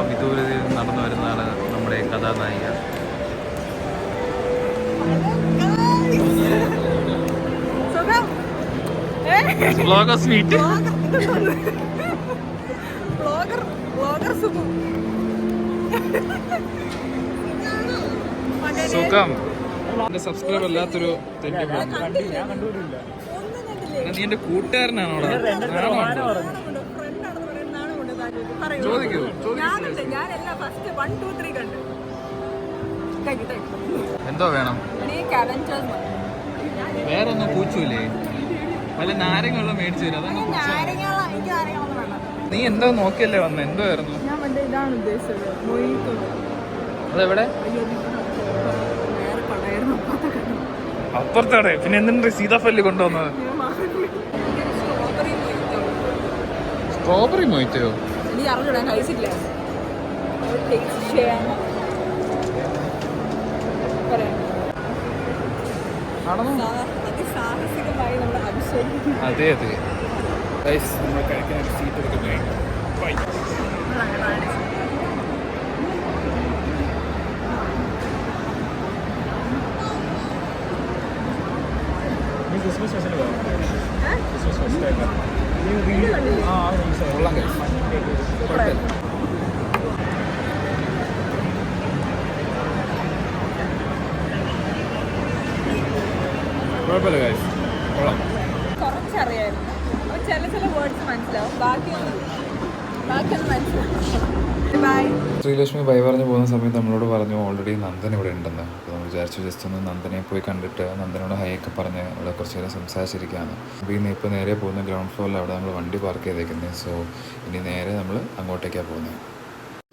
വിദൂരതയിൽ നടന്നു വരുന്നതാണ് നമ്മുടെ കഥാനായിക. സുഖം. എന്റെ സബ്സ്ക്രൈബർ അല്ലാത്തൊരു തെറ്റി നീ എന്റെ കൂട്ടുകാരനാണോ? ചോദിക്കൂ. എന്തോ വേണം? വേറൊന്നും കൂച്ചൂലേ? വല്ല നാരങ്ങളുള്ള മേടിച്ചു തരും. അതൊന്നും നീ എന്തോ നോക്കിയല്ലേ വന്ന? എന്തോ ആയിരുന്നു അതെവിടെ? അപ്പുറത്തടെ. പിന്നെ എന്തിനാ സീതാഫലി കൊണ്ടുവന്നത്? സ്ട്രോബെറി മൊയ്റ്റോ? അതെ അതെ. നമ്മൾ കഴിക്കാൻ സീറ്റ് എടുക്കുന്നേ. ക്രിസ്മസ് ഫെസ്റ്റിന് പോകാം. ക്രിസ്മസ് ഫെസ്റ്റ് കൊള്ളാം. കുഴപ്പമില്ല കാര്യം കൊള്ളാം. കുറച്ചറിയായിരുന്നു. ചില വേർഡ്സ് മനസ്സിലാവും, ബാക്കിയൊന്നും മനസ്സിലാവും. ശ്രീലക്ഷ്മി ബൈ പറഞ്ഞു പോകുന്ന സമയത്ത് നമ്മളോട് പറഞ്ഞു ഓൾറെഡി നന്ദൻ ഇവിടെ ഉണ്ടെന്ന്. അപ്പോൾ നമ്മൾ വിചാരിച്ചു ജസ്റ്റ് ഒന്ന് നന്ദനെ പോയി കണ്ടിട്ട് നന്ദനോട് ഹൈ ഒക്കെ പറഞ്ഞ് ഇവിടെ കുറച്ച് നേരം സംസാരിച്ചിരിക്കുകയാണ്. അപ്പോൾ ഇന്ന് ഇപ്പോൾ നേരെ പോകുന്ന ഗ്രൗണ്ട് ഫ്ലോറിൽ അവിടെ നമ്മൾ വണ്ടി പാർക്ക് ചെയ്തേക്കുന്നത്. സോ ഇനി നേരെ നമ്മൾ അങ്ങോട്ടേക്കാണ് പോകുന്നത്.